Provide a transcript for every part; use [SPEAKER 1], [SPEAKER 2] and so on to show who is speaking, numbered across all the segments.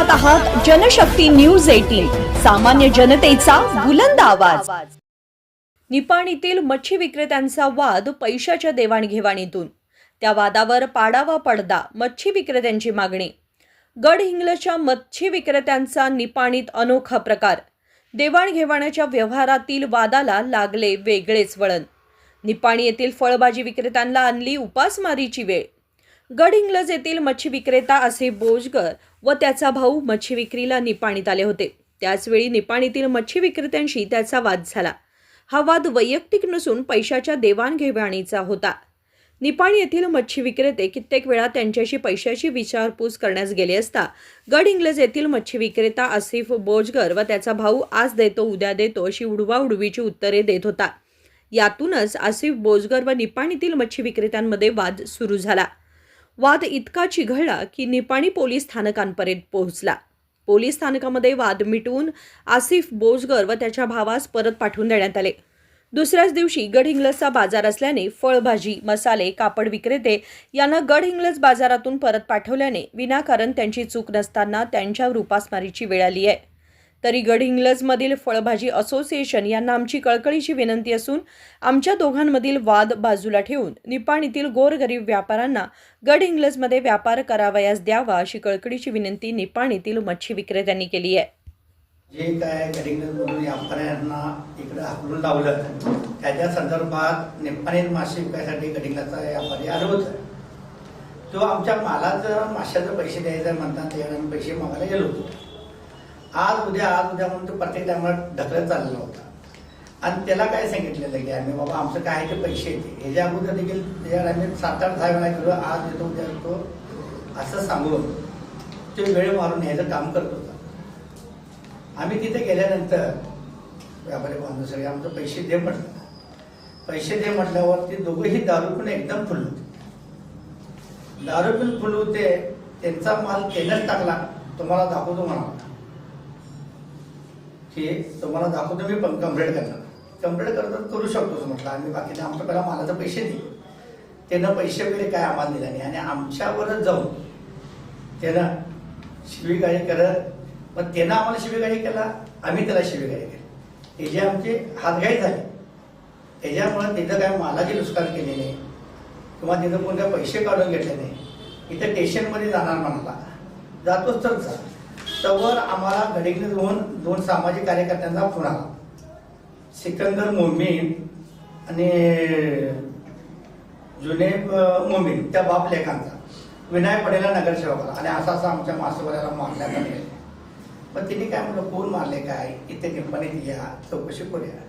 [SPEAKER 1] पाहत आहात जनशक्ती न्यूज 18, सामान्य जनतेचा बुलंद आवाज। निपाणीतील मच्छी विक्रेत्यांचा वाद पैशाच्या देवाणघेवाणीतून, त्या वादावर पाडावा पडदा, मच्छी विक्रेत्यांची मागणी। गडहिंग्लजच्या मच्छी विक्रेत्यांचा निपाणीत अनोखा प्रकार, देवाणघेवाणीच्या व्यवहारातील वादाला लागले वेगळेच वळण। निपाणी येथील फळभाजी विक्रेत्यांना आणली उपासमारीची वेळ। गडहिंग्लज येथील मच्छी विक्रेता आसिफ बोजगर व त्याचा भाऊ मच्छी विक्रीला निपाणीत आले होते। त्याचवेळी निपाणीतील मच्छी विक्रेत्यांशी त्याचा वाद झाला। हा वाद वैयक्तिक नसून पैशाच्या देवाणघेवाणीचा होता। निपाणी येथील मच्छी विक्रेते कित्येक वेळा त्यांच्याशी पैशाची विचारपूस करण्यास गेले असता गडहिंग्लज येथील मच्छी विक्रेता आसिफ बोजगर व त्याचा भाऊ आज देतो उद्या देतो अशी उडवाउडवीची उत्तरे देत होता। यातूनच आसिफ बोजगर व निपाणीतील मच्छी विक्रेत्यांमध्ये वाद सुरू झाला। वाद इतका चिघळला की निपाणी पोलीस स्थानकांपर्यंत पोहोचला। पोलीस स्थानकामध्ये वाद मिटवून आसिफ बोजगर व त्याच्या भावास परत पाठवून देण्यात आले। दुसऱ्याच दिवशी गडहिंग्लजचा बाजार असल्याने फळभाजी, मसाले, कापड विक्रेते यांना गडहिंग्लज बाजारातून परत पाठवल्याने विनाकारण त्यांची चूक नसताना त्यांच्यावर उपासमारीची वेळ आली आहे। तरी गडहिंग्लजमधील फळभाजी असोसिएशन यांना आमची कळकळीची विनंती असून आमच्या दोघांमधील वाद बाजूला ठेवून निपाणीतील गोरगरीब व्यापाऱ्यांना गडहिंग्लजमध्ये व्यापार करावयास द्यावा अशी कळकळीची विनंती निपाणीतील मच्छी विक्रेत्यांनी केली आहे।
[SPEAKER 2] जे काय गडहिंग्लजमधून व्यापाऱ्यांना इकडे हाकलून लावलं त्याच्या संदर्भात निपाणीत मासे विकायसाठी गडहिंग्लजचा व्यापारी आला होता। तो आमच्या मालाचं माशाचं पैसे द्यायचं म्हणतात त्याला आम्ही पैसे मागायला गेलो होतो। आज उद्या म्हणून तो प्रत्येक टायमाला ढकलत चाललेला होता आणि त्याला काय सांगितलेलं की आम्ही बाबा आमचं काय ते पैसे येते ह्याच्या अगोदर देखील त्याच्यावर आम्ही 7-8 वेळा गेलो, आज येतो उद्या येतो असं सांगून ते वेळ मारून ह्याचं काम करत होता। आम्ही तिथे गेल्यानंतर व्यापारी बांधव सगळे आमचं पैसे दे म्हटलं। पैसे दे म्हटल्यावर ते दोघंही दारू पिऊन एकदम फुल होते। दारू पिऊन फुल होते, त्यांचा माल केनच टाकला, तुम्हाला दाखवतो म्हणा की तुम्हाला दाखवतो मी पण कंप्लेंट करणार। कंप्लेंट करत करू शकतो म्हटलं आम्ही, बाकीचे आमच्या पहिला मालाचे पैसे दे। त्यानं पैसे वगैरे काय आम्हाला दिला नाही आणि आमच्यावरच जाऊन त्यानं शिवीगाळी करत, मग त्यानं आम्हाला शिवीगाळी केला, आम्ही त्याला शिवीगाळी केली। त्याची आमची हातघाई झाली। त्याच्यामुळे तिथं काय मालाची नुकसान केली नाही किंवा तिथं कोण काय पैसे काढून घेतले नाही। इथं स्टेशनमध्ये जाणार म्हणाला, जातोच तर जा। तवर आम्हाला गडहिंग्लजहून 2 सामाजिक कार्यकर्त्यांचा फोन आला, सिकंदर मोमीन आणि जुनेब मोमीन, त्या बाप लेखांचा, विनायक पडेला नगरसेवकाला, आणि असं आमच्या मासेवाल्याला मारण्यात आले। पण त्यांनी काय म्हटलं कोण मारले काय, इथे निपाणीत या चौकशी करूया।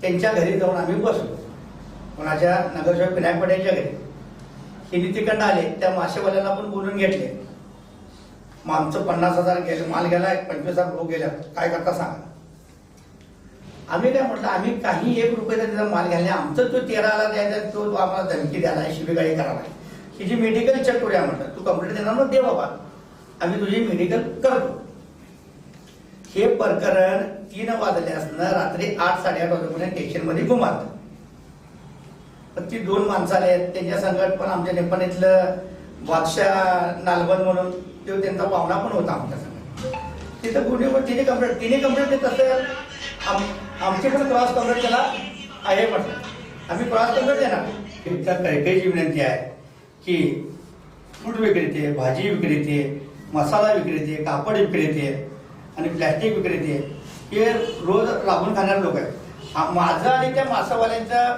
[SPEAKER 2] त्यांच्या घरी जाऊन आम्ही बसलो, कोणाच्या नगरसेवक विनायक पडेच्या घरी। हिनी तिकडनं आले, त्या मासेवाल्याला पण बोलून घेतले। मग आमचं 50,000 गेलं, माल गेला, 25,000 लोक गेल्या, काय करता सांगा। आम्ही काय म्हटलं आम्ही काही 1 रुपयाचा त्याचा माल घ्यायला, आमचं तो 13ला द्यायचा, तो आम्हाला धमकी द्यायला, शिवीगाळी करायला, ही जी मेडिकल चेक करूया म्हटलं, तू कंप्लेंट देणार मग दे बाबा, आम्ही तुझी मेडिकल करतो। हे प्रकरण 3 वाजले असणार, रात्री 8-8:30 वाजेपर्यंत स्टेशनमध्ये गुमारलं। पण ती 2 माणसं आले, त्यांच्या संकट पण आमच्या निपाणीतलं बादशाह नालबंद म्हणून तो त्यांचा पाहुणा पण होता आमच्या संग। तिथं गुन्हेवर तिने कंप्लेंट देत असेल, आमची पण क्रॉस कंप्लेंट त्याला आहे म्हटलं, आम्ही क्रॉस कंप्लेंट देणार। तुमच्या कळकळीची विनंती आहे की फ्रूट विक्रेते, भाजी विक्रेते, मसाला विक्रेते, कापड विक्रेते आणि प्लॅस्टिक विक्रेते हे रोज लागून खाणारे लोक आहेत। माझं आणि त्या मासावाल्यांच्या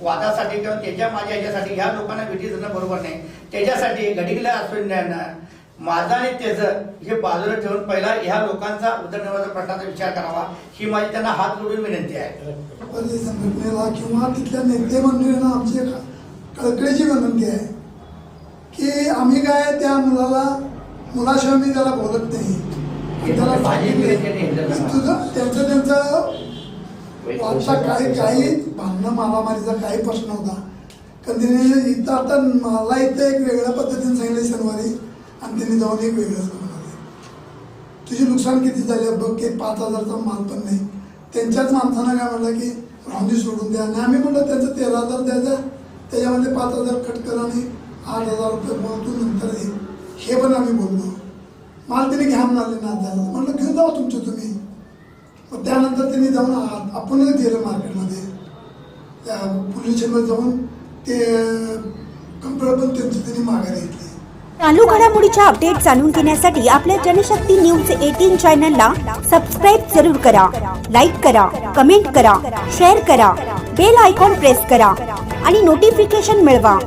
[SPEAKER 2] वादासाठी किंवा त्याच्या माझ्या ह्याच्यासाठी ह्या लोकांना भेटी देणं बरोबर नाही। त्याच्यासाठी गडहिंग्लज असोसिएशननं माझा आणि त्याचं हे बाजूला ठेवून पहिला ह्या लोकांचा उदरनिर्वाहाचा प्रश्नाचा विचार करावा, ही माझी त्यांना हात जोडून विनंती आहे।
[SPEAKER 3] संघटनेला किंवा तिथल्या नेते मंडळींना आमची कळकळीची विनंती आहे की आम्ही काय त्या मुलाशिवाय मी त्याला बोलत नाही, त्यांचा काही भांडणं मारामारीचा काही प्रश्न होता। कधी इथं आता मला इथं एक वेगळ्या पद्धतीने सांगितलं शनिवारी आणि त्यांनी जाऊन एक वेगळं सांगितलं, तुझी नुकसान किती झाले बघ, की 5,000चा माल पण नाही। त्यांच्याच माणसानं काय म्हटलं की राहून सोडून द्या, आणि आम्ही म्हटलं त्याचं 13,000 द्यायचं, त्याच्यामध्ये 5,000 कट करा आणि 8,000 रुपये मग तू नंतर दे, हे पण आम्ही बोललो। माल तिने घ्या म्हणाले ना झालं म्हटलं घेऊन जावा तुमचे तुम्ही. मग त्यानंतर त्यांनी जाऊन आपणच गेलं मार्केटमध्ये त्या पोलीस स्टेशनवर जाऊन ते कम्प्युटर पण त्यांनी माघारी घेतली.
[SPEAKER 4] चालू घडामोडीच्या अपडेट जाणून घेण्यासाठी आपल्या जनशक्ती न्यूज 18 चॅनलला सबस्क्राईब जरूर करा, लाईक करा, कमेंट करा, शेअर करा, बेल आयकॉन प्रेस करा आणि नोटिफिकेशन मिळवा.